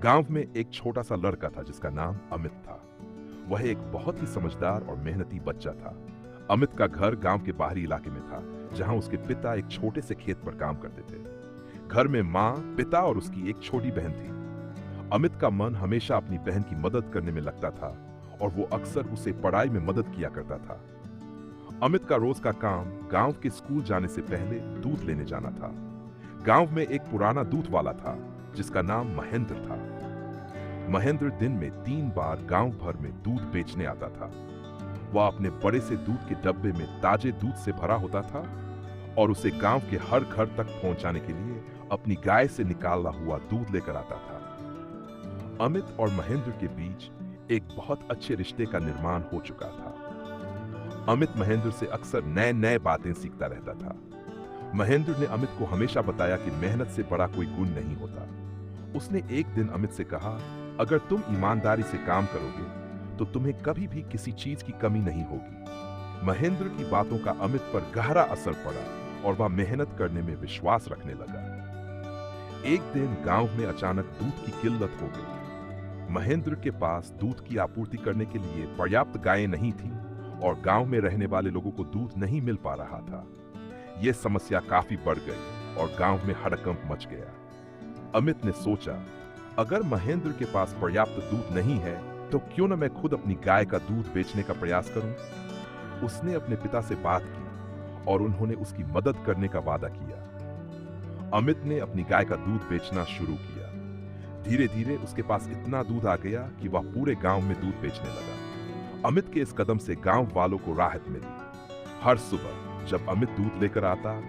गांव में एक छोटा सा लड़का था जिसका नाम अमित था। वह एक बहुत ही समझदार और मेहनती बच्चा था। अमित का घर गांव के बाहरी इलाके में था, जहां उसके पिता एक छोटे से खेत पर काम करते थे। घर में माँ, पिता और उसकी एक छोटी बहन थी। अमित का मन हमेशा अपनी बहन की मदद करने में लगता था और वो अक्सर उसे पढ़ाई में मदद किया करता था। अमित का रोज का काम गांव के स्कूल जाने से पहले दूध लेने जाना था। गांव में एक पुराना दूध वाला था जिसका नाम महेंद्र था। महेंद्र दिन में 3 बार गांव भर में दूध बेचने आता था। वह अपने बड़े से दूध के डब्बे में ताजे दूध से भरा होता था और उसे गांव के हर घर तक पहुंचाने के लिए अपनी गाय से निकाला हुआ दूध लेकर आता था। अमित और महेंद्र के बीच एक बहुत अच्छे रिश्ते का निर्माण हो चुका था। अमित महेंद्र से अक्सर नए नए बातें सीखता रहता था। महेंद्र ने अमित को हमेशा बताया कि मेहनत से बड़ा कोई गुण नहीं होता। उसने एक दिन अमित से कहा, अगर तुम ईमानदारी से काम करोगे तो तुम्हें कभी भी किसी चीज की कमी नहीं होगी। महेंद्र की बातों का अमित पर गहरा असर पड़ा और वह मेहनत करने में विश्वास रखने लगा। एक दिन गांव में अचानक दूध की किल्लत हो गई। महेंद्र के पास दूध की आपूर्ति करने के लिए पर्याप्त गायें नहीं थीं और गांव में रहने वाले लोगों को दूध नहीं मिल पा रहा था। यह समस्या काफी बढ़ गई और गांव में हड़कंप मच गया। अमित ने सोचा, अगर महेंद्र के पास पर्याप्त दूध नहीं है तो क्यों न मैं खुद अपनी गाय का दूध बेचने का प्रयास करूं। उसने अपने पिता से बात की और उन्होंने उसकी मदद करने का वादा किया। अमित ने अपनी गाय का दूध बेचना शुरू किया। धीरे धीरे उसके पास इतना दूध आ गया कि वह पूरे गांव में दूध बेचने लगा। अमित के इस कदम से गांव वालों को राहत मिली। हर सुबह जब अमित दूध लेकर आता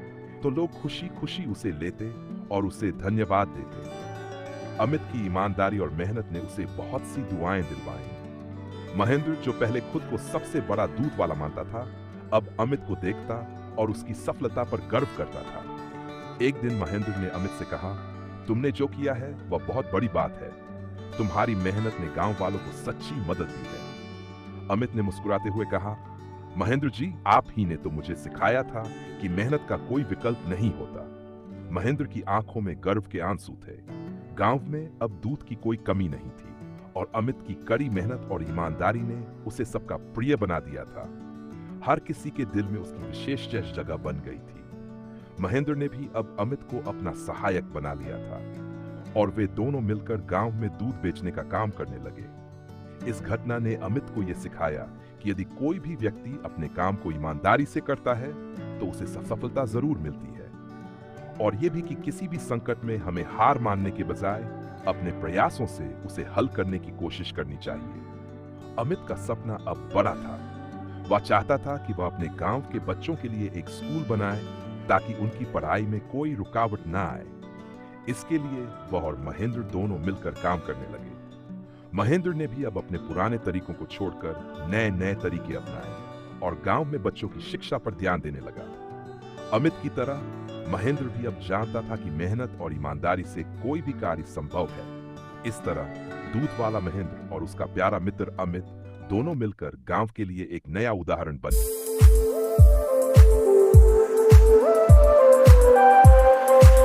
तो लोग खुशी खुशी उसे लेते और उसे धन्यवाद देते। अमित की ईमानदारी और मेहनत ने उसे बहुत सी दुआएं दिलवाई। महेंद्र, जो पहले खुद को सबसे बड़ा दूध वाला मानता था, अब अमित को देखता और उसकी सफलता पर गर्व करता था। एक दिन महेंद्र ने अमित से कहा, तुमने जो किया है वह बहुत बड़ी बात है। तुम्हारी मेहनत ने गांव वालों को सच्ची मदद दी है। अमित ने मुस्कुराते हुए कहा, महेंद्र जी, आप ही ने तो मुझे सिखाया था कि मेहनत का कोई विकल्प नहीं होता। महेंद्र की आंखों में गर्व के आंसू थे। गांव में अब दूध की कोई कमी नहीं थी और अमित की कड़ी मेहनत और ईमानदारी ने उसे सबका प्रिय बना दिया था। हर किसी के दिल में उसकी विशेष जगह बन गई थी। महेंद्र ने भी अब अमित को अपना सहायक बना लिया था और वे दोनों मिलकर गांव में दूध बेचने का काम करने लगे। इस घटना ने अमित को यह सिखाया कि यदि कोई भी व्यक्ति अपने काम को ईमानदारी से करता है तो उसे सफलता जरूर मिलती है। और यह भी कि किसी भी संकट में हमें हार मानने के बजाय अपने प्रयासों से उसे हल करने की कोशिश करनी चाहिए। अमित का सपना अब बड़ा था। वह चाहता था कि वह अपने गांव के बच्चों के लिए एक स्कूल बनाए ताकि उनकी पढ़ाई में कोई रुकावट ना आए। इसके लिए वह और महेंद्र दोनों मिलकर काम करने लगे। महेंद्र ने भी अब अपने पुराने तरीकों को छोड़कर नए नए तरीके अपनाए और गांव में बच्चों की शिक्षा पर ध्यान देने लगा। अमित की तरह महेंद्र भी अब जानता था कि मेहनत और ईमानदारी से कोई भी कार्य संभव है। इस तरह दूध वाला महेंद्र और उसका प्यारा मित्र अमित दोनों मिलकर गांव के लिए एक नया उदाहरण बने।